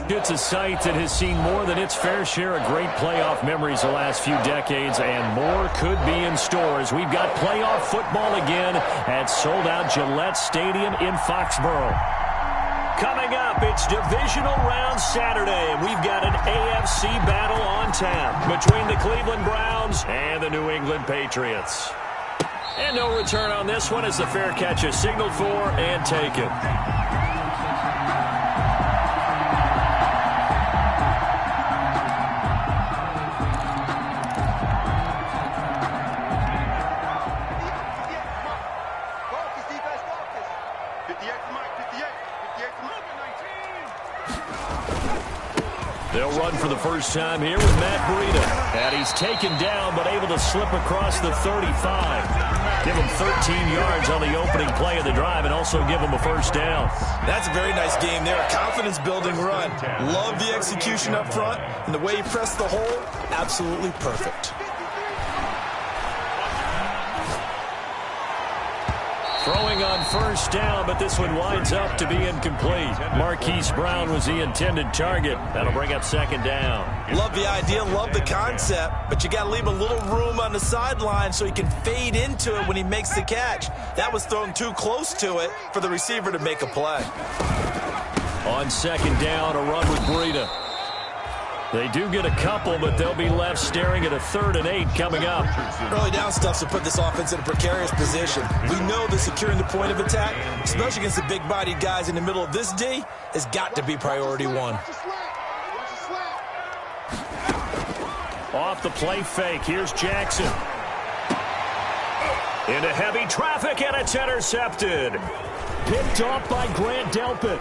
It's a site that has seen more than its fair share of great playoff memories the last few decades, and more could be in store as we've got playoff football again at sold-out Gillette Stadium in Foxborough. Coming up, it's divisional round Saturday, and we've got an AFC battle on tap between the Cleveland Browns and the New England Patriots. And no return on this one as the fair catch is signaled for and taken. They'll run for the first time here with Matt Breida. And he's taken down but able to slip across the 35. Give him 13 yards on the opening play of the drive and also give him a first down. That's a very nice game there. A confidence-building run. Love the execution up front. And the way he pressed the hole, absolutely perfect. Throwing on first down, but this one winds up to be incomplete. Marquise Brown was the intended target. That'll bring up second down. Love the idea, love the concept, but you got to leave a little room on the sideline so he can fade into it when he makes the catch. That was thrown too close to it for the receiver to make a play. On second down, a run with Breida. They do get a couple, but they'll be left staring at a 3rd and 8 coming up. Early down stuff to put this offense in a precarious position. We know that securing the point of attack, especially against the big-bodied guys in the middle of this D, has got to be priority one. Off the play fake, here's Jackson. Into heavy traffic, and it's intercepted. Picked off by Grant Delpit.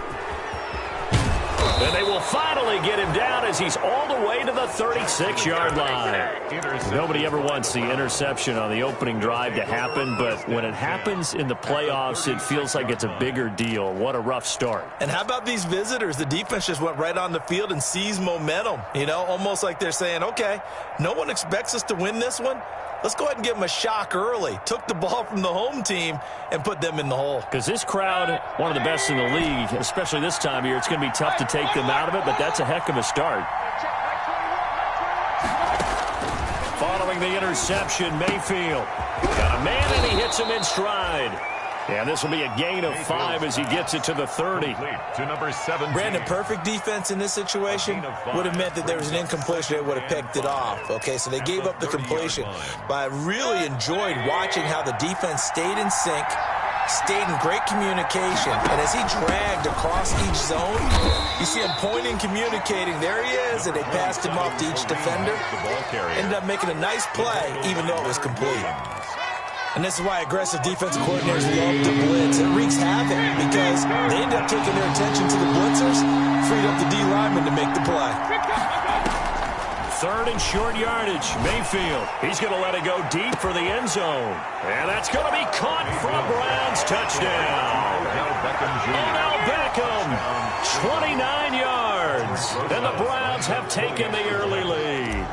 And they will finally get him down as he's all the way to the 36-yard line. Nobody ever wants the interception on the opening drive to happen, but when it happens in the playoffs, it feels like it's a bigger deal. What a rough start. And how about these visitors? The defense just went right on the field and seized momentum. You know, almost like they're saying, okay, no one expects us to win this one. Let's go ahead and give them a shock early. Took the ball from the home team and put them in the hole. Because this crowd, one of the best in the league, especially this time of year, it's going to be tough to take them out of it, but that's a heck of a start. Following the interception, Mayfield. Got a man, and he hits him in stride. And this will be a gain of 5 as he gets it to the 30. To number 17. Brandon, perfect defense in this situation would have meant that there was an incompletion. They would have picked it off. Okay, so they gave up the completion. But I really enjoyed watching how the defense stayed in sync, stayed in great communication. And as he dragged across each zone, you see him pointing, communicating. There he is, and they passed him off to each defender. Ended up making a nice play, even though it was complete. And this is why aggressive defensive coordinators love to blitz. It wreaks havoc because they end up taking their attention to the blitzers, freed up the D lineman to make the play. 3rd and short yardage. Mayfield, he's going to let it go deep for the end zone. And that's going to be caught for a Browns touchdown. Odell Beckham, 29 yards. And the Browns have taken the early lead.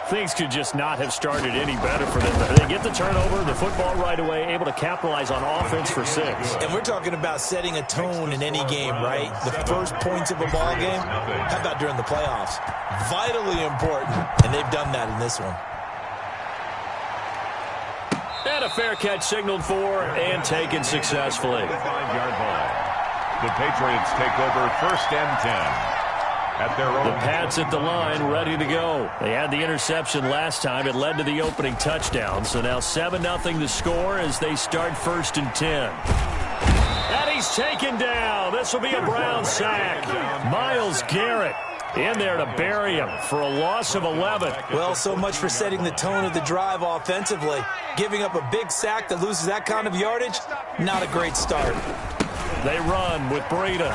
Things could just not have started any better for them. They get the turnover, the football right away, able to capitalize on offense for 6. And we're talking about setting a tone in any game, right? The first points of a ball game. How about during the playoffs? Vitally important, and they've done that in this one. And a fair catch signaled for and taken successfully. 5-yard line. The Patriots take over 1st and 10. At their own. The Pats at the line, ready to go. They had the interception last time. It led to the opening touchdown. So now 7-0 the score as they start 1st and 10. And he's taken down. This will be a Brown sack. Myles Garrett in there to bury him for a loss of 11. Well, so much for setting the tone of the drive offensively. Giving up a big sack that loses that kind of yardage, not a great start. They run with Breida.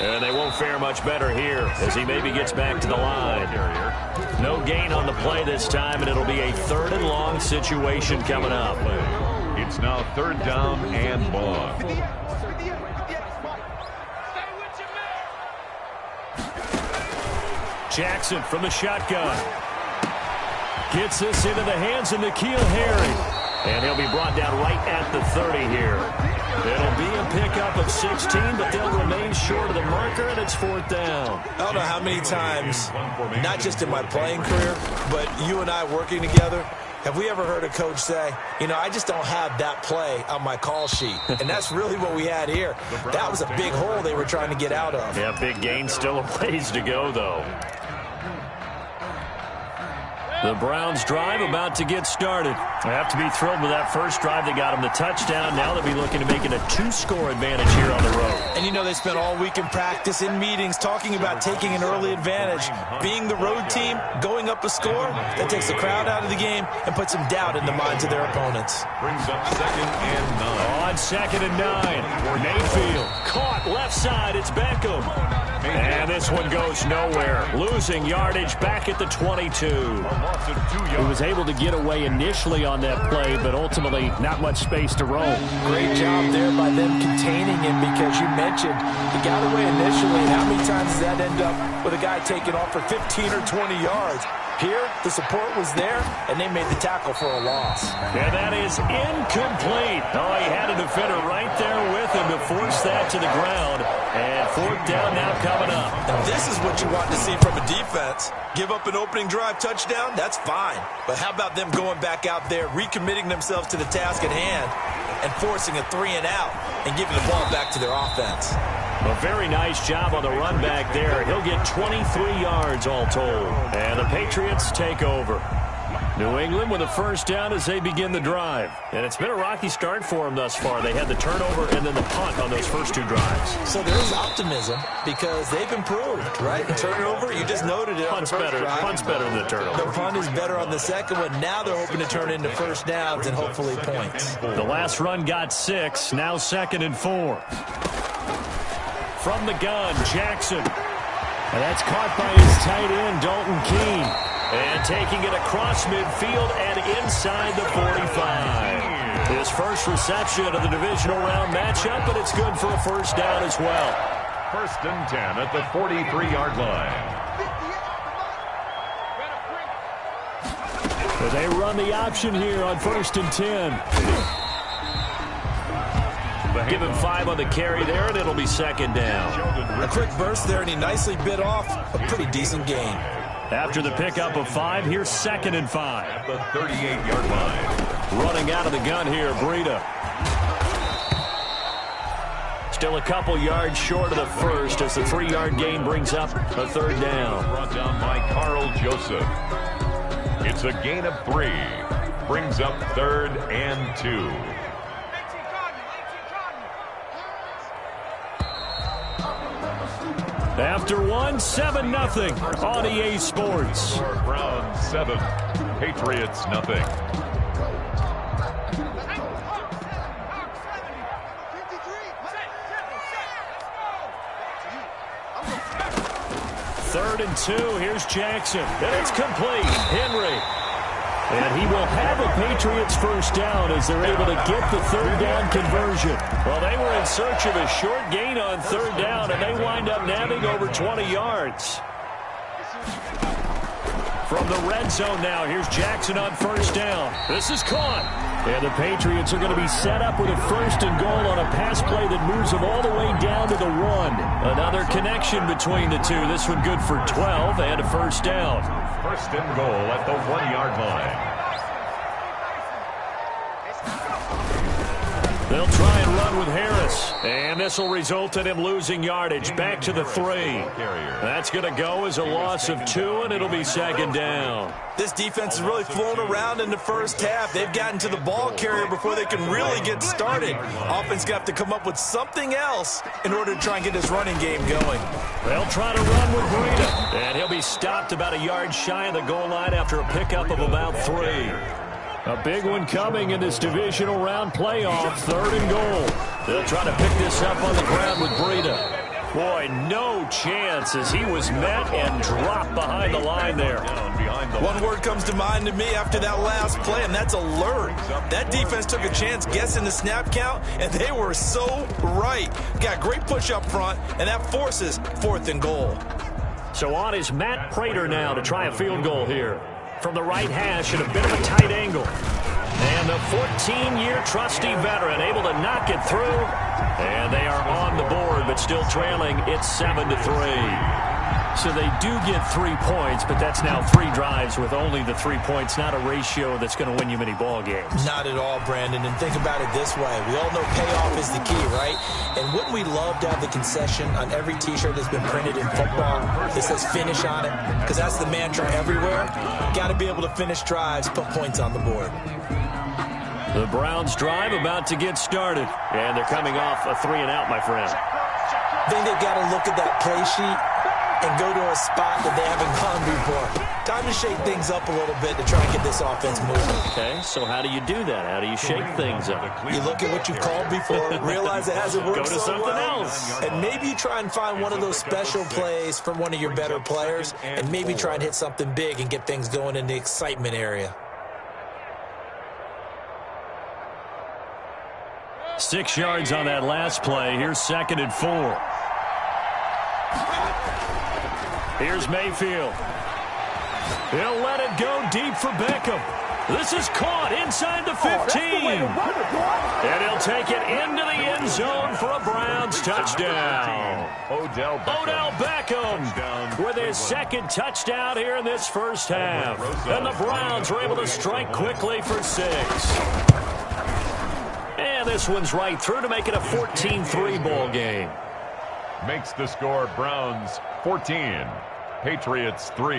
And they won't fare much better here as he maybe gets back to the line. No gain on the play this time, and it'll be a 3rd and long situation coming up. It's now 3rd down and long. Jackson from the shotgun. Gets this into the hands of N'Keal Harry. And he'll be brought down right at the 30 here. It'll be a pickup of 16, but they'll remain short of the marker, and it's 4th down. I don't know how many times, not just in my playing career, but you and I working together, have we ever heard a coach say, you know, I just don't have that play on my call sheet? And that's really what we had here. That was a big hole they were trying to get out of. Yeah, big gain, still a ways to go, though. The Browns drive about to get started. They have to be thrilled with that first drive. They got them the touchdown. Now they'll be looking to make it a 2-score advantage here on the road. And you know, they spent all week in practice, in meetings, talking about taking an early advantage. Being the road team, going up a score, that takes the crowd out of the game and puts some doubt in the minds of their opponents. Brings up 2nd and 9. On 2nd and 9. Mayfield caught left side. It's Beckham. And this one goes nowhere. Losing yardage back at the 22. He was able to get away initially on that play, but ultimately not much space to roam. Great job there by them containing him, because you mentioned he got away initially, and how many times does that end up with a guy taking off for 15 or 20 yards? Here, the support was there, and they made the tackle for a loss. And that is incomplete. Oh, he had a defender right there with him to force that to the ground. And 4th down now coming up. And this is what you want to see from a defense. Give up an opening drive touchdown, that's fine. But how about them going back out there, recommitting themselves to the task at hand, and forcing a 3-and-out and giving the ball back to their offense? A very nice job on the run back there. He'll get 23 yards all told. And the Patriots take over. New England with a 1st down as they begin the drive. And it's been a rocky start for them thus far. They had the turnover and then the punt on those first 2 drives. So there's optimism because they've improved, right? The turnover, you just noted it. Punt's better than the turnover. The punt is better on the second one. Now they're hoping to turn into 1st downs and hopefully points. The last run got 6. Now 2nd and 4. From the gun, Jackson. And that's caught by his tight end, Dalton Keene. And taking it across midfield and inside the 45. His first reception of the divisional round matchup, but it's good for a 1st down as well. 1st and 10 at the 43-yard line. But they run the option here on 1st and 10. Give him 5 on the carry there, and it'll be 2nd down. A quick burst there, and he nicely bit off a pretty decent gain. After the pickup of 5, here's 2nd and 5. At the 38-yard line. Running out of the gun here, Breida. Still a couple yards short of the first as the 3-yard gain brings up a 3rd down. Brought down by Carl Joseph. It's a gain of 3. Brings up 3rd and 2. After 1, 7-0 on EA Sports. Browns 7, Patriots nothing. Third and 2. Here's Jackson. And it's complete. Henry. And he will have a Patriots 1st down as they're able to get the 3rd down conversion. Well, they were in search of a short gain on 3rd down, and they wind up nabbing over 20 yards. From the red zone now, here's Jackson on 1st down. This is caught. And the Patriots are going to be set up with a 1st and goal on a pass play that moves them all the way down to the 1. Another connection between the 2. This one good for 12 and a 1st down. 1st and goal at the 1-yard line. They'll try and run with Harris. And this will result in him losing yardage back to the 3. That's going to go as a loss of 2, and it'll be 2nd down. This defense has really flown around in the first half. They've gotten to the ball carrier before they can really get started. Offense going to have to come up with something else in order to try and get this running game going. They'll try to run with Breida. And he'll be stopped about a yard shy of the goal line after a pickup of about 3. A big one coming in this divisional round playoff, 3rd and goal. They'll try to pick this up on the ground with Breida. Boy, no chance as he was met and dropped behind the line there. One word comes to mind to me after that last play, and that's alert. That defense took a chance guessing the snap count, and they were so right. Got great push up front, and that forces 4th and goal. So on is Matt Prater now to try a field goal here. From the right hash at a bit of a tight angle. And the 14-year trusty veteran able to knock it through. And they are on the board, but still trailing. It's 7-3. So they do get 3 points, but that's now 3 drives with only the 3 points, not a ratio that's going to win you many ball games. Not at all, Brandon. And think about it this way. We all know payoff is the key, right? And wouldn't we love to have the concession on every T-shirt that's been printed in football that says finish on it? Because that's the mantra everywhere. Got to be able to finish drives, put points on the board. The Browns drive about to get started, and they're coming off a 3-and-out, my friend. I think they've got to look at that play sheet and go to a spot that they haven't gone before. Time to shake things up a little bit to try and get this offense moving. Okay, so how do you do that? How do you shake things up? You look at what you called before, realize it hasn't worked Go to something else. and maybe you try and find one of those special plays for one of your better players, and maybe try and hit something big and get things going in the excitement area. 6 yards on that last play. Here's 2nd and 4. Here's Mayfield. He'll let it go deep for Beckham. This is caught inside the 15. And he'll take it into the end zone for a Browns touchdown. Odell Beckham with his 2nd touchdown here in this first half. And the Browns were able to strike quickly for 6. And this one's right through to make it a 14-3 ball game. Makes the score Browns 14, Patriots 3.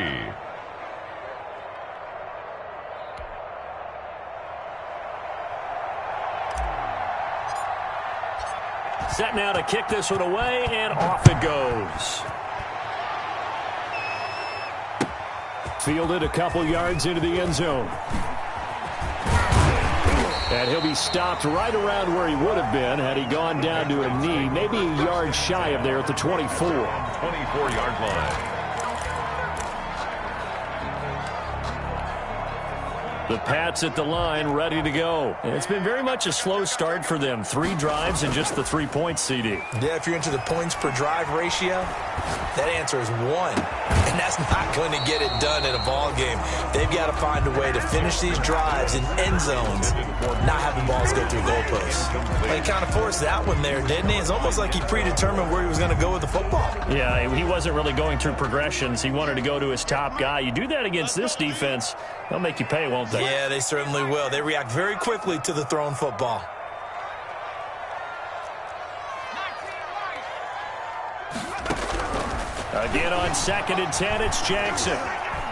Set now to kick this one away, and off it goes. Fielded a couple yards into the end zone. And he'll be stopped right around where he would have been had he gone down to a knee, maybe a yard shy of there at the 24. 24-yard line. The Pats at the line, ready to go. And it's been very much a slow start for them. 3 drives and just the 3 points, CD. Yeah, if you're into the points per drive ratio, that answer is 1. And that's not going to get it done in a ball game. They've got to find a way to finish these drives in end zones, not having balls go through goalposts. Well, he kind of forced that one there, didn't he? It's almost like he predetermined where he was going to go with the football. Yeah, he wasn't really going through progressions. He wanted to go to his top guy. You do that against this defense, they'll make you pay, won't they? Yeah, they certainly will. They react very quickly to the thrown football. Again on 2nd and 10, it's Jackson.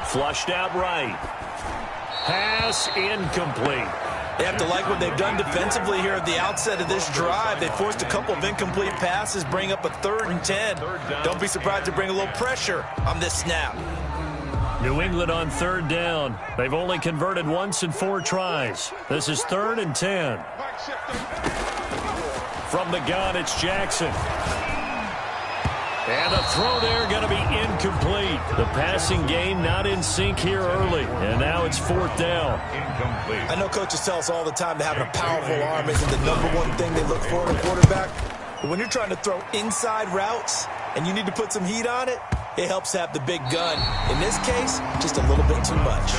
Flushed out right. Pass incomplete. They have to like what they've done defensively here at the outset of this drive. They forced a couple of incomplete passes, bring up a 3rd and 10. Don't be surprised to bring a little pressure on this snap. New England on 3rd down. They've only converted once in 4 tries. This is 3rd and 10. From the gun, it's Jackson. And the throw there going to be incomplete. The passing game not in sync here early. And now it's 4th down. Incomplete. I know coaches tell us all the time that having a powerful arm isn't the #1 thing they look for in a quarterback. But when you're trying to throw inside routes and you need to put some heat on it, it helps have the big gun. In this case, just a little bit too much.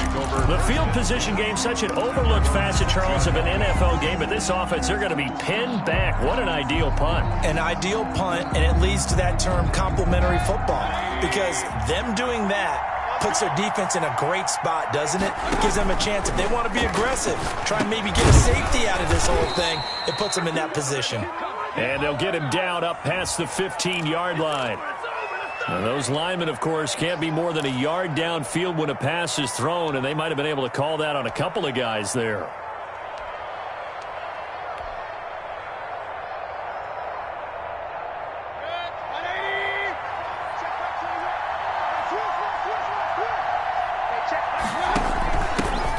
The field position game, such an overlooked facet, Charles, of an NFL game. But this offense, they're going to be pinned back. What an ideal punt. An ideal punt, and it leads to that term complementary football. Because them doing that puts their defense in a great spot, doesn't it? Gives them a chance, if they want to be aggressive, try and maybe get a safety out of this whole thing. It puts them in that position. And they'll get him down up past the 15-yard line. Now, those linemen, of course, can't be more than a yard downfield when a pass is thrown, and they might have been able to call that on a couple of guys there.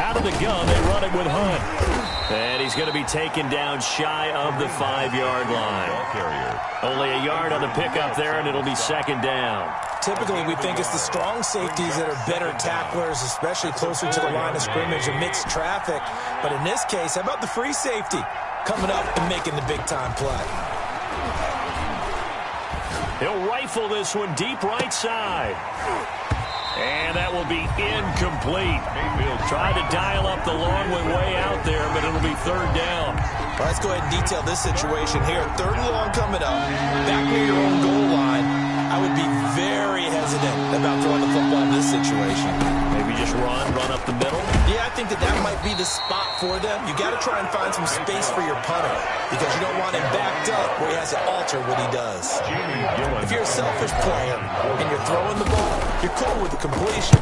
Out of the gun, they run it with Hunt. And he's going to be taken down shy of the 5-yard line. Only a yard on the pickup there, and it'll be 2nd down. Typically, we think it's the strong safeties that are better tacklers, especially closer to the line of scrimmage amidst traffic. But in this case, how about the free safety coming up and making the big-time play? He'll rifle this one deep right side. And that will be incomplete. Tried to dial up the long way out there, but it'll be third down. Well, let's go ahead and detail this situation here. Third and long coming up, back near your own goal line. I would be very hesitant about throwing the football in this situation. Maybe just run up the middle? Yeah, I think that might be the spot for them. You got to try and find some space for your punter because you don't want him backed up where he has to alter what he does. If you're a selfish player and you're throwing the ball, you're cool with the completion.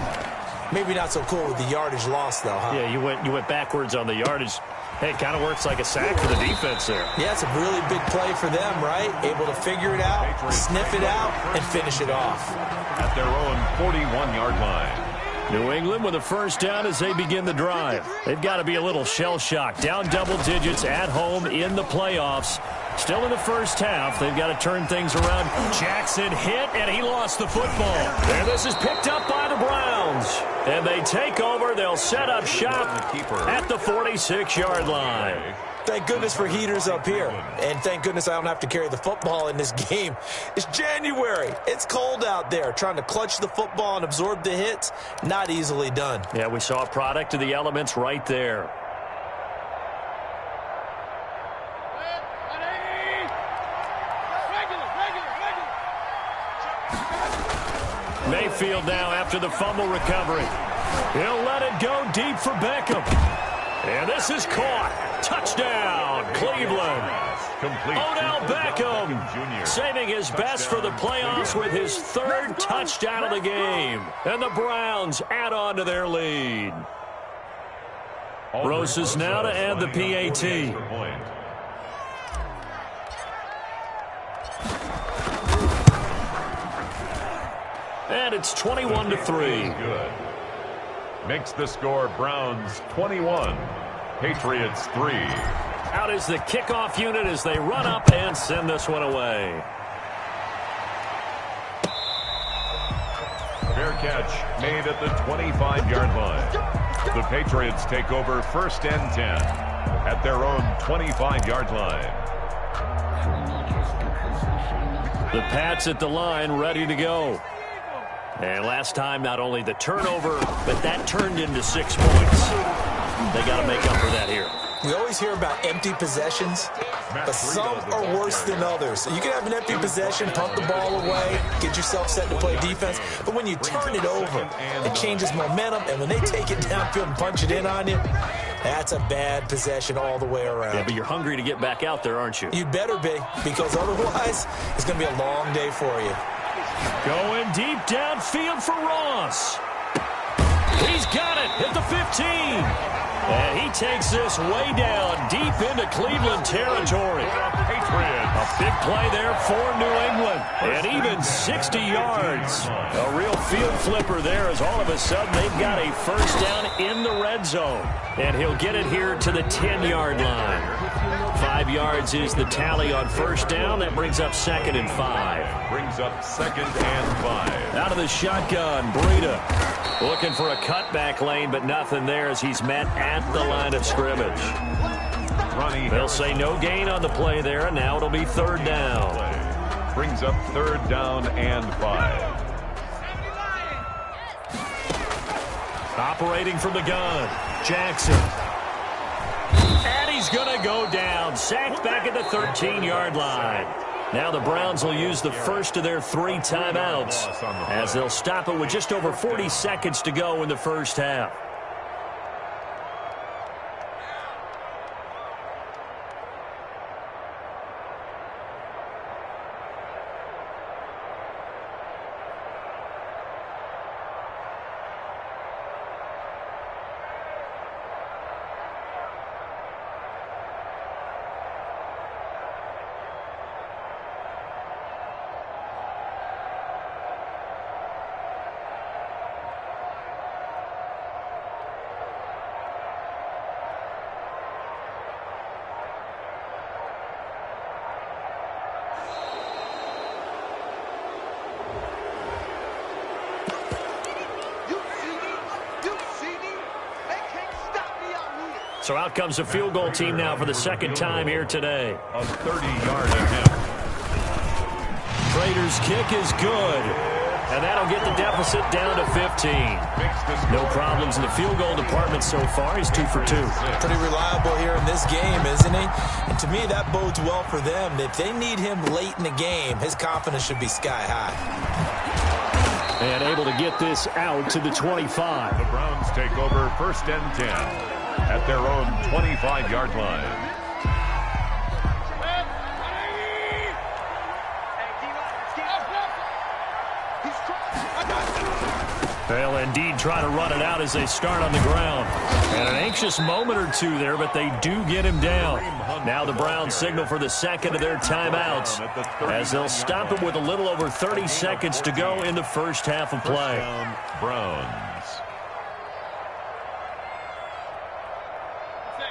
Maybe not so cool with the yardage loss, though, huh? Yeah, you went backwards on the yardage. Hey, it kind of works like a sack for the defense there. Yeah, it's a really big play for them, right? Able to figure it out, sniff it out, and finish it off. At their own 41-yard line. New England with a first down as they begin the drive. They've got to be a little shell-shocked. Down double digits at home in the playoffs. Still in the first half. They've got to turn things around. Jackson hit, and he lost the football. And this is picked up by the Browns. And they take over. They'll set up shop at the 46-yard line. Thank goodness for heaters up here. And thank goodness I don't have to carry the football in this game. It's January. It's cold out there. Trying to clutch the football and absorb the hits, not easily done. Yeah, we saw a product of the elements right there. Mayfield now after the fumble recovery. He'll let it go deep for Beckham. And this is caught. Touchdown, Cleveland. Odell Beckham saving his best for the playoffs with his third touchdown of the game. And the Browns add on to their lead. Roses now to add the PAT. And it's 21-3. Good. Makes the score Browns 21, Patriots 3. Out is the kickoff unit as they run up and send this one away. Fair catch made at the 25-yard line. The Patriots take over first and 10 at their own 25-yard line. The Pats at the line ready to go. And last time, not only the turnover, but that turned into 6 points. They got to make up for that here. We always hear about empty possessions, but some are worse than others. You can have an empty possession, punt the ball away, get yourself set to play defense, but when you turn it over, it changes momentum, and when they take it downfield and punch it in on you, that's a bad possession all the way around. Yeah, but you're hungry to get back out there, aren't you? You'd better be, because otherwise, it's going to be a long day for you. Going deep downfield for Ross. He's got it at the 15. And he takes this way down deep into Cleveland territory. A big play there for New England. And even 60 yards. A real field flipper there as all of a sudden they've got a first down in the red zone. And he'll get it here to the 10-yard line. 5 yards is the tally on first down. That brings up 2nd and 5. Brings up 2nd and 5. Out of the shotgun, Breida looking for a cutback lane, but nothing there as he's met at the line of scrimmage. They'll say no gain on the play there, and now it'll be 3rd down. Brings up 3rd down and 5. Operating from the gun, Jackson. And he's going to go down. Sacked back at the 13-yard line. Now the Browns will use the first of their 3 timeouts as they'll stop it with just over 40 seconds to go in the first half. So out comes the field goal team now for the 2nd time here today. A 30-yard attempt. Prater's kick is good. and that'll get the deficit down to 15. No problems in the field goal department so far. He's 2 for 2. Pretty reliable here in this game, isn't he? And to me, that bodes well for them. If they need him late in the game, his confidence should be sky high. And able to get this out to the 25. The Browns take over 1st and 10 at their own 25-yard line. They'll indeed try to run it out as they start on the ground. And an anxious moment or two there, but they do get him down. Now the Browns signal for the second of their timeouts as they'll stop it with a little over 30 seconds to go in the first half of play. Browns.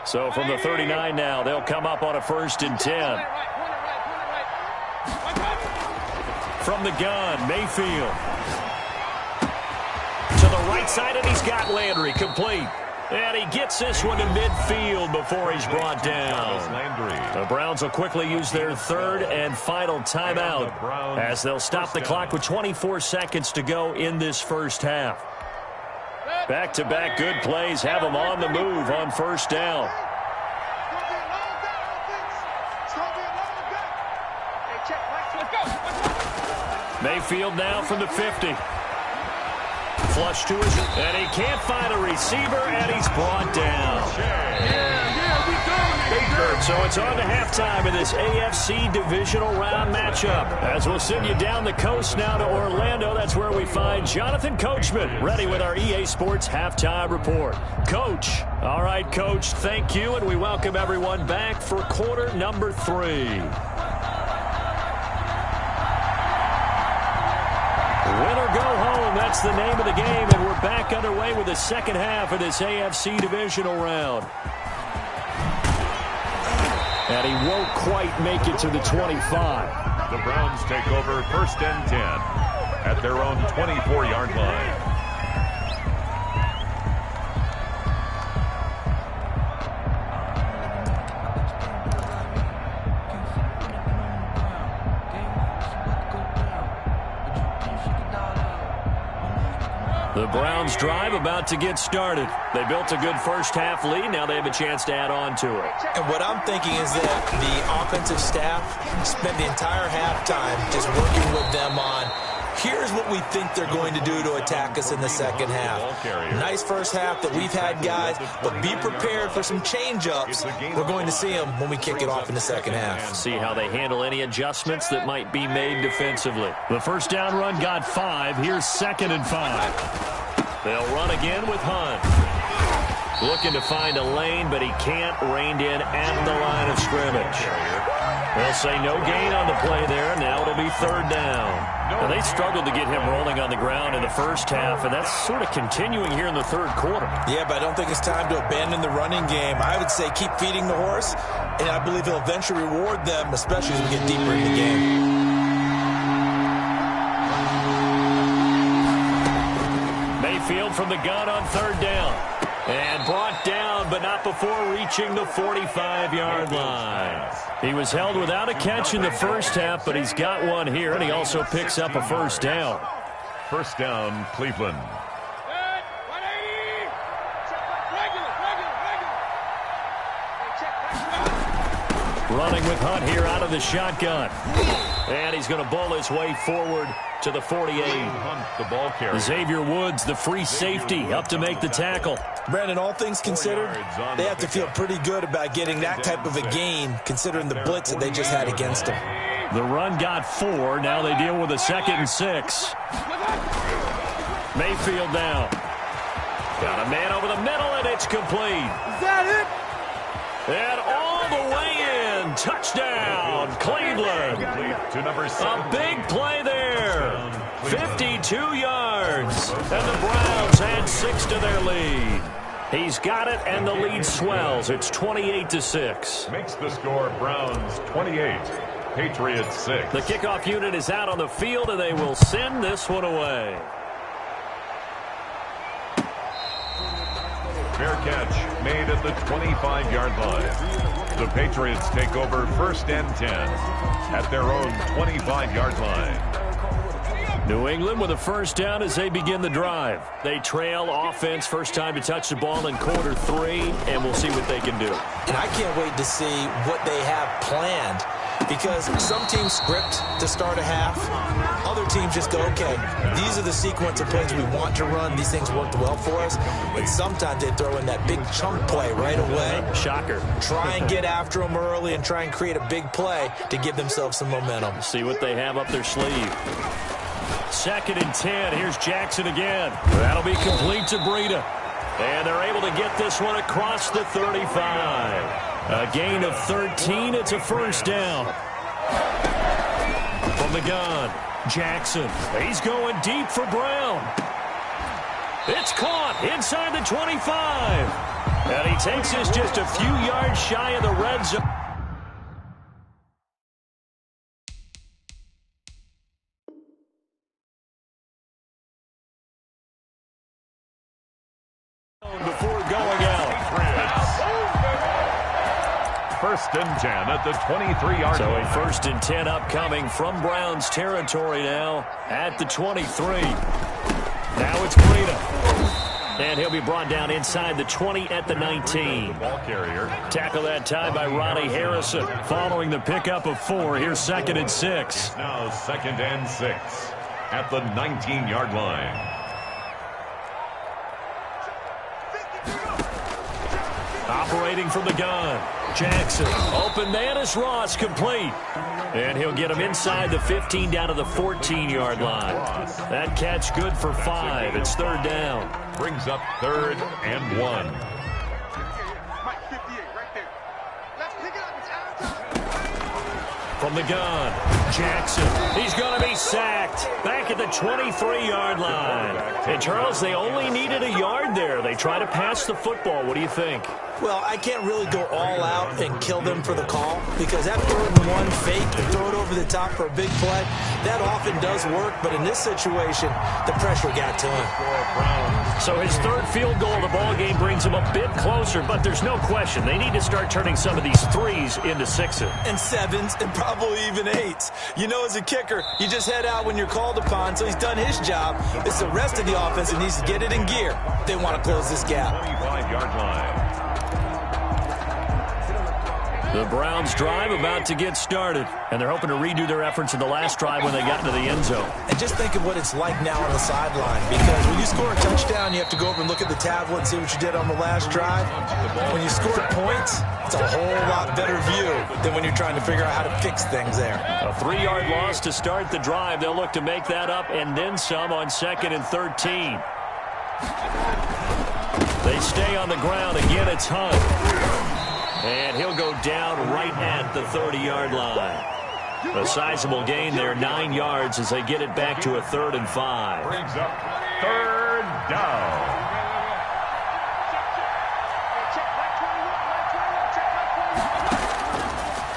So from the 39 now, they'll come up on a 1st and 10. From the gun, Mayfield. To the right side, and he's got Landry complete. And he gets this one to midfield before he's brought down. The Browns will quickly use their 3rd and final timeout as they'll stop the clock with 24 seconds to go in this first half. Back-to-back good plays have them on the move on 1st down. Mayfield now from the 50. Flush to his, and he can't find a receiver, and he's brought down. So it's on to halftime in this AFC divisional round matchup. As we'll send you down the coast now to Orlando, that's where we find Jonathan Coachman, ready with our EA Sports halftime report. Coach, all right, Coach, thank you, and we welcome everyone back for quarter number 3. Win or go home, that's the name of the game, and we're back underway with the second half of this AFC divisional round. And he won't quite make it to the 25. The Browns take over 1st and 10 at their own 24-yard line. The Browns drive about to get started. They built a good first half lead. Now they have a chance to add on to it. And what I'm thinking is that the offensive staff spent the entire halftime just working with them on, here's what we think they're going to do to attack us in the second half. Nice first half that we've had, guys, but be prepared for some change-ups. We're going to see them when we kick it off in the second half. See how they handle any adjustments that might be made defensively. The first down run got 5. Here's 2nd and 5. They'll run again with Hunt. Looking to find a lane, but he can't. Reined in at the line of scrimmage. They'll say no gain on the play there. Now it'll be 3rd down. Now they struggled to get him rolling on the ground in the first half, and that's sort of continuing here in the 3rd quarter. Yeah, but I don't think it's time to abandon the running game. I would say keep feeding the horse, and I believe he'll eventually reward them, especially as we get deeper in the game. Mayfield from the gun on 3rd down. And brought down, but not before reaching the 45-yard line. He was held without a catch in the first half, but he's got one here, and he also picks up a first down. First down, Cleveland. Running with Hunt here out of the shotgun. And he's going to bowl his way forward to the 48. Hunt, the ball carrier. Xavier Woods, the free safety, up to make the tackle. Brandon, all things considered, they have to feel pretty good about getting that type of a gain, considering the blitz that they just had against them. The run got 4. Now they deal with a 2nd and 6. Mayfield down. Got a man over the middle, and it's complete. Is that it? And all the way in. Touchdown, Cleveland. To number 7. A big play there. 52 yards. And the Browns add 6 to their lead. He's got it, and the lead swells. It's 28-6. Makes the score Browns 28, Patriots 6. The kickoff unit is out on the field, and they will send this one away. Fair catch made at the 25-yard line. The Patriots take over 1st and 10 at their own 25-yard line. New England with a first down as they begin the drive. They trail offense, first time to touch the ball in quarter 3, and we'll see what they can do. And I can't wait to see what they have planned, because some teams script to start a half. Other teams just go, okay, these are the sequence of plays we want to run. These things worked well for us. And sometimes they throw in that big chunk play right away. Shocker. Try and get after them early and try and create a big play to give themselves some momentum. See what they have up their sleeve. 2nd and 10. Here's Jackson again. That'll be complete to Breida. And they're able to get this one across the 35. A gain of 13. It's a first down. From the gun, Jackson. He's going deep for Brown. It's caught inside the 25. And he takes us just a few yards shy of the red zone. Before going out. 1st and 10 at the 23-yard line. So a 1st and 10 upcoming from Browns territory now at the 23. Now it's Breida. And he'll be brought down inside the 20 at the 19. Ball carrier. Tackle that time by Ronnie Harrison. Following the pickup of 4, here's 2nd and 6. Now 2nd and 6 at the 19-yard line. Operating from the gun, Jackson. Open man is Ross, complete. And he'll get him inside the 15 down to the 14-yard line. That catch good for 5. It's 3rd down. Brings up 3rd and 1. From the gun, Jackson. He's going to be sacked. Back at the 23-yard line. And, Charles, they only needed a yard there. They try to pass the football. What do you think? Well, I can't really go all out and kill them for the call, because that 3rd and 1 fake and throw it over the top for a big play, that often does work. But in this situation, the pressure got to him. So his 3rd field goal of the ball game brings him a bit closer, but there's no question they need to start turning some of these 3s into 6s. And 7s and probably even 8s. You know, as a kicker, you just head out when you're called upon, so he's done his job. It's the rest of the offense that needs to get it in gear. They want to close this gap. 25-yard line. The Browns drive about to get started, and they're hoping to redo their efforts in the last drive when they got into the end zone. And just think of what it's like now on the sideline, because when you score a touchdown, you have to go over and look at the tablet and see what you did on the last drive. When you score points, it's a whole lot better view than when you're trying to figure out how to fix things there. A 3-yard loss to start the drive. They'll look to make that up and then some on 2nd and 13. They stay on the ground. Again, it's Hunt. And he'll go down right at the 30-yard line. A sizable gain there, 9 yards as they get it back to a 3rd and 5. Brings up 3rd down.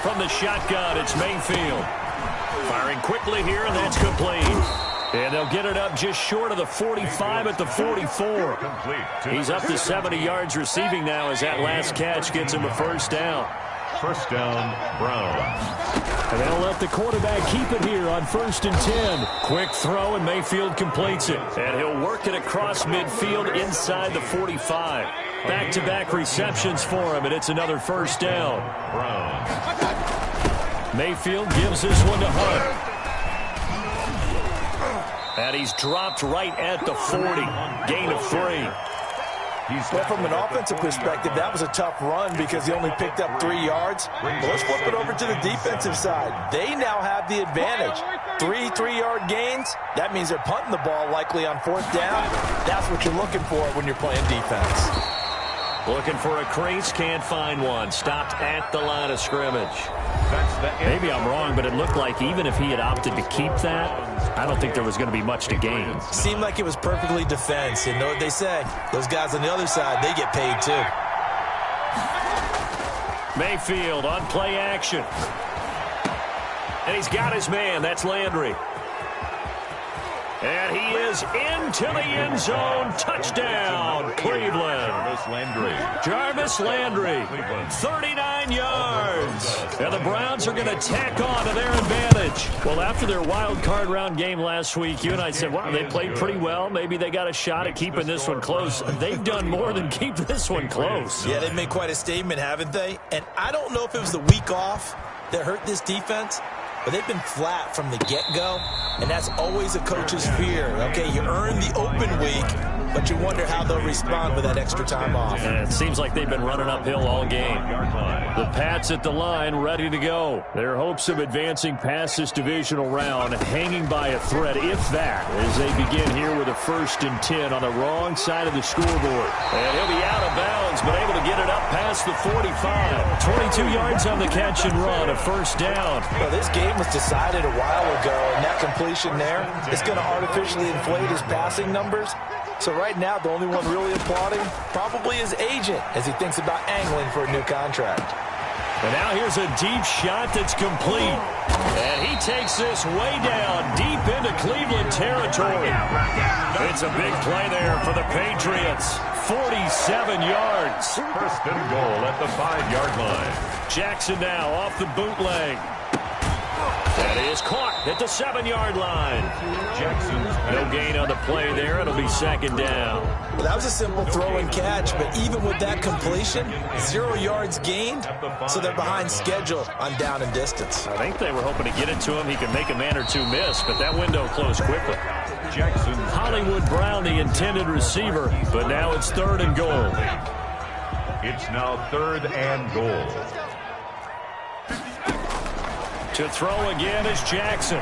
From the shotgun, it's Mayfield. Firing quickly here, and that's complete. And they'll get it up just short of the 45 at the 44. He's up to 70 yards receiving now as that last catch gets him a first down. First down, Browns. And they'll let the quarterback keep it here on 1st and 10. Quick throw, and Mayfield completes it. And he'll work it across midfield inside the 45. Back-to-back receptions for him, and it's another first down. Browns. Mayfield gives this one to Hunt. And he's dropped right at the 40. Gain of 3. Well, from an offensive perspective, that was a tough run because he only picked up 3 yards. But let's flip it over to the defensive side. They now have the advantage. 3 3-yard gains. That means they're punting the ball likely on 4th down. That's what you're looking for when you're playing defense. Looking for a crease, can't find one. Stopped at the line of scrimmage. Maybe I'm wrong, but it looked like even if he had opted to keep that, I don't think there was going to be much to gain. Seemed like it was perfectly defense. And know what they say? Those guys on the other side, they get paid too. Mayfield on play action. And he's got his man. That's Landry. And he is into the end zone. Touchdown, Cleveland. Jarvis Landry, 39 yards. And the Browns are going to tack on to their advantage. Well, after their wild card round game last week, you and I said, wow, they played pretty well. Maybe they got a shot at keeping this one close. They've done more than keep this one close. Yeah, they've made quite a statement, haven't they? And I don't know if it was the week off that hurt this defense, but they've been flat from the get-go, and that's always a coach's fear. Okay, you earn the open week, but you wonder how they'll respond with that extra time off. And it seems like they've been running uphill all game. The Pats at the line, ready to go. Their hopes of advancing past this divisional round hanging by a thread, if that, as they begin here with a 1st and 10 on the wrong side of the scoreboard. And he'll be out of bounds, but able to get it up past the 45. 22 yards on the catch and run, a 1st down. Well, this game was decided a while ago, and that completion there is going to artificially inflate his passing numbers. So right now, the only one really applauding probably his agent as he thinks about angling for a new contract. And now here's a deep shot that's complete. And he takes this way down deep into Cleveland territory. It's a big play there for the Patriots. 47 yards. 1st and goal at the 5-yard line. Jackson now off the bootleg. That is caught at the 7-yard line. No gain on the play there. It'll be 2nd down. Well, that was a simple throw and catch, but even with that completion, 0 yards gained, so they're behind schedule on down and distance. I think they were hoping to get it to him. He could make a man or two miss, but that window closed quickly. Hollywood Brown, the intended receiver, but now it's 3rd and goal. It's now 3rd and goal. To throw again is Jackson.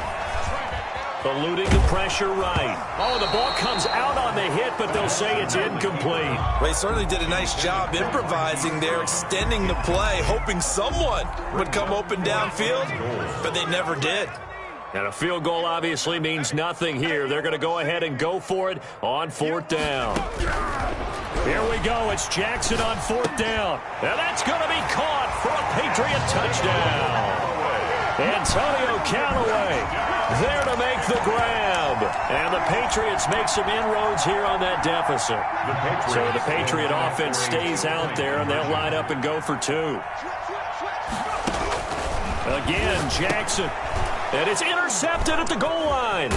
Eluding the pressure right. Oh, the ball comes out on the hit, but they'll say it's incomplete. They certainly did a nice job improvising there, extending the play, hoping someone would come open downfield, but they never did. And a field goal obviously means nothing here. They're going to go ahead and go for it on 4th down. Here we go. It's Jackson on 4th down. And that's going to be caught for a Patriot touchdown. Antonio Callaway there to make the grab. And the Patriots make some inroads here on that deficit. So the Patriot offense stays out there, and they'll line up and go for 2. Again, Jackson. And it's intercepted at the goal line.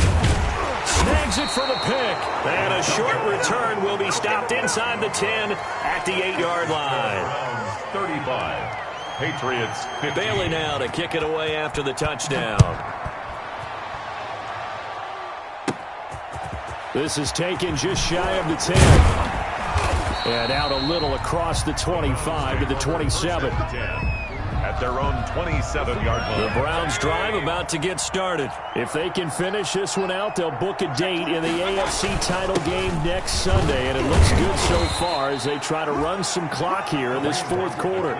Snags it for the pick. And a short return will be stopped inside the 10 at the 8-yard line. 35. Patriots 15. Bailey now to kick it away after the touchdown. This is taken just shy of the 10. And out a little across the 25 to the 27. At their own 27-yard line. The Browns drive about to get started. If they can finish this one out, they'll book a date in the AFC title game next Sunday. And it looks good so far as they try to run some clock here in this 4th quarter.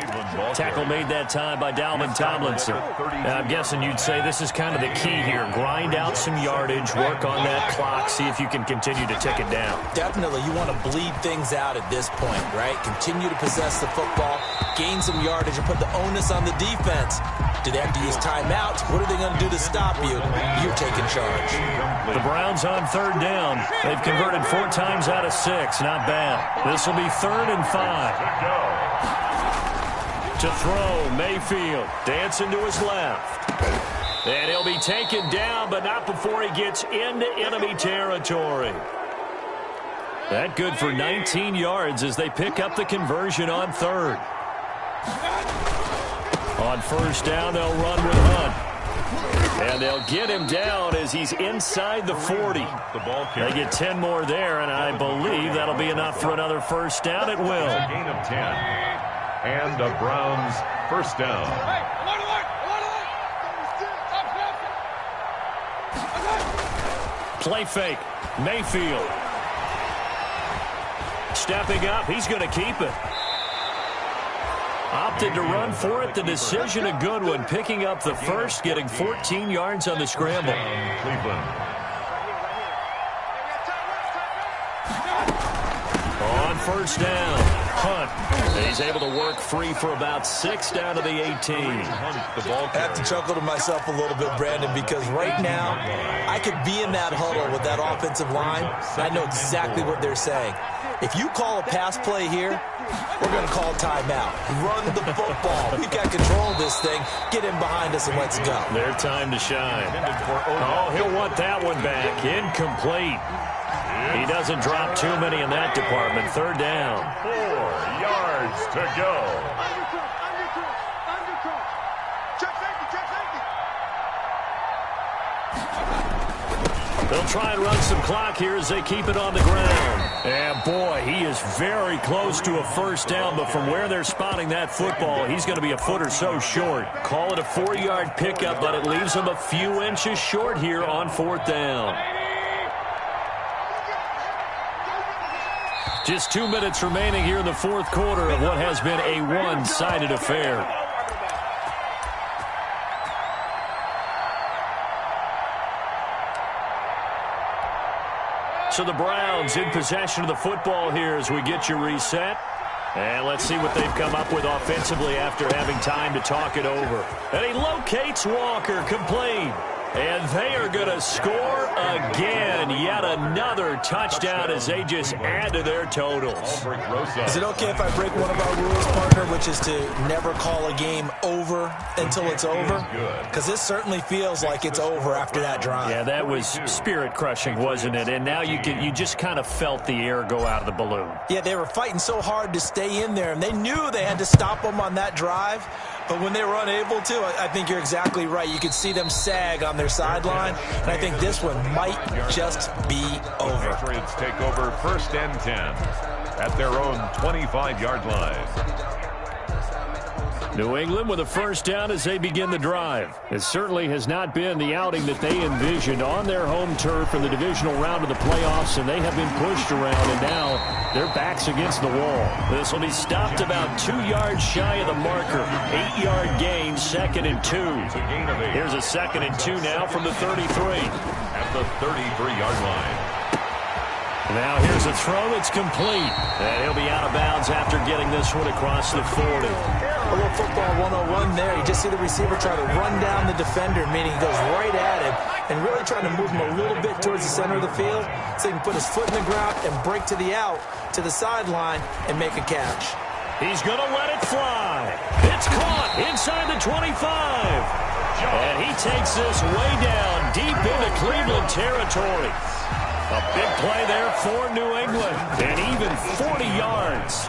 Tackle made that time by Dalvin Tomlinson. Now, I'm guessing you'd say this is kind of the key here. Grind out some yardage, work on that clock, see if you can continue to tick it down. Definitely, you want to bleed things out at this point, right? Continue to possess the football, gain some yardage, and put the onus on the defense. Do they have to use timeouts? What are they going to do to stop you? You're taking charge. The Browns on 3rd down. They've converted 4 times out of 6. Not bad. This will be 3rd and 5. To throw, Mayfield dancing to his left. And he'll be taken down, but not before he gets into enemy territory. That good for 19 yards as they pick up the conversion on 3rd. On 1st down, they'll run with Hunt. And they'll get him down as he's inside the 40. They get 10 more there, and I believe that'll be enough for another 1st down. It will. A gain of 10. And the Browns 1st down. Play fake. Mayfield. Stepping up. He's going to keep it. Opted to run for it. The decision a good one. Picking up the 1st, getting 14 yards on the scramble. Cleveland. On 1st down. punt. And he's able to work free for about 6 down to the 18. I have to chuckle to myself a little bit, Brandon, because right now I could be in that huddle with that offensive line, and I know exactly what they're saying. If you call a pass play here, we're going to call timeout. Run the football. We've got control of this thing. Get in behind us and let's go. Their time to shine. Oh, he'll want that one back. Incomplete. He doesn't drop too many in that department. 3rd down. 4 yards to go. They'll try and run some clock here as they keep it on the ground. And, boy, he is very close to a 1st down, but from where they're spotting that football, he's going to be a foot or so short. Call it a 4-yard pickup, but it leaves him a few inches short here on 4th down. Just 2 minutes remaining here in the 4th quarter of what has been a one-sided affair. So the Browns in possession of the football here as we get you reset. And let's see what they've come up with offensively after having time to talk it over. And he locates Walker, complete. And they are going to score again. Yet another touchdown as they just add to their totals. Is it okay if I break one of our rules, partner, which is to never call a game over until it's over? Because this certainly feels like it's over after that drive. Yeah, that was spirit-crushing, wasn't it? And now you just kind of felt the air go out of the balloon. Yeah, they were fighting so hard to stay in there, and they knew they had to stop them on that drive. But when they were unable to, I think you're exactly right. You could see them sag on their sideline, and I think this one might just be over. Patriots take over 1st and 10 at their own 25-yard line. New England with a 1st down as they begin the drive. It certainly has not been the outing that they envisioned on their home turf in the divisional round of the playoffs, and they have been pushed around, and now their back's against the wall. This will be stopped about 2 yards shy of the marker. 8-yard gain, 2nd and 2. Here's a 2nd and 2 now from the 33. At the 33-yard line. Now here's a throw that's complete. And he'll be out of bounds after getting this one across the 40. A little football 101 there. You just see the receiver try to run down the defender, meaning he goes right at him and really trying to move him a little bit towards the center of the field so he can put his foot in the ground and break to the out, to the sideline, and make a catch. He's going to let it fly. It's caught inside the 25. And he takes this way down deep into Cleveland territory. A big play there for New England. And even 40 yards.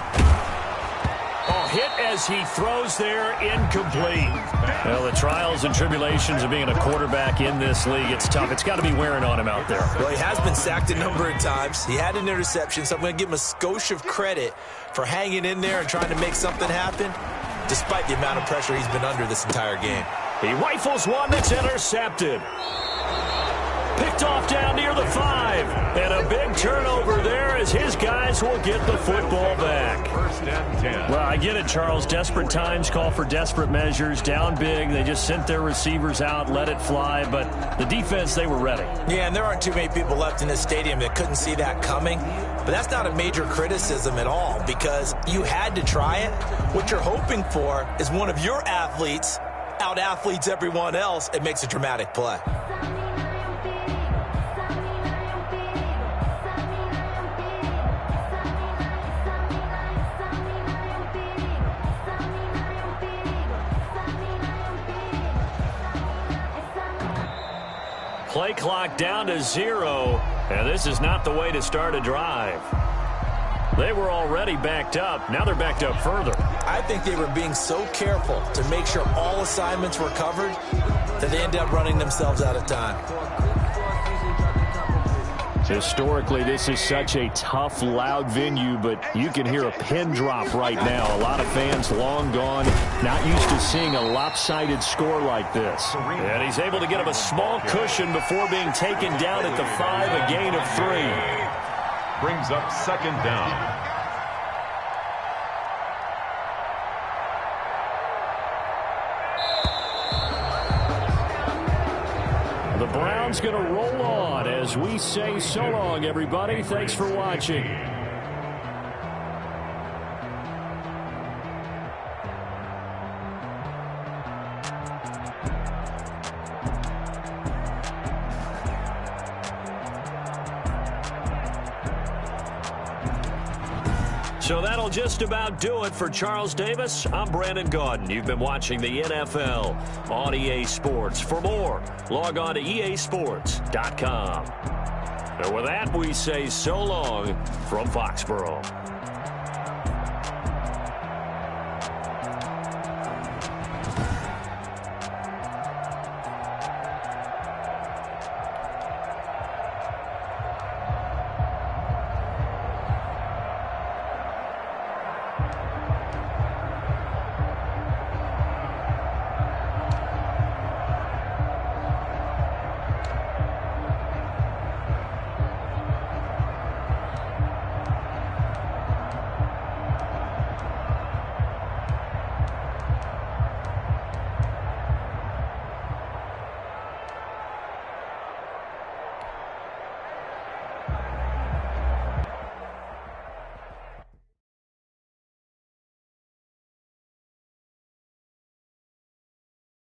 A hit as he throws there, incomplete. Well, the trials and tribulations of being a quarterback in this league, it's tough. It's got to be wearing on him out there. Well, he has been sacked a number of times. He had an interception, so I'm going to give him a skosh of credit for hanging in there and trying to make something happen, despite the amount of pressure he's been under this entire game. He rifles one that's intercepted. Picked off down near the 5. And a big turnover there as his guys will get the football back. 1st and 10. Well, I get it, Charles. Desperate times call for desperate measures. Down big. They just sent their receivers out, let it fly. But the defense, they were ready. Yeah, and there aren't too many people left in this stadium that couldn't see that coming. But that's not a major criticism at all because you had to try it. What you're hoping for is one of your athletes out-athletes everyone else and makes a dramatic play. Play clock down to 0, and this is not the way to start a drive. They were already backed up. Now they're backed up further. I think they were being so careful to make sure all assignments were covered that they ended up running themselves out of time. Historically, this is such a tough, loud venue, but you can hear a pin drop right now. A lot of fans long gone, not used to seeing a lopsided score like this. And he's able to get him a small cushion before being taken down at the 5, a gain of 3. Brings up 2nd down. The Browns going to roll on as we say so long, everybody. Thanks for watching. So that'll just about do it for Charles Davis. I'm Brandon Gaudin. You've been watching the NFL on EA Sports. For more, log on to easports.com. And with that, we say so long from Foxborough.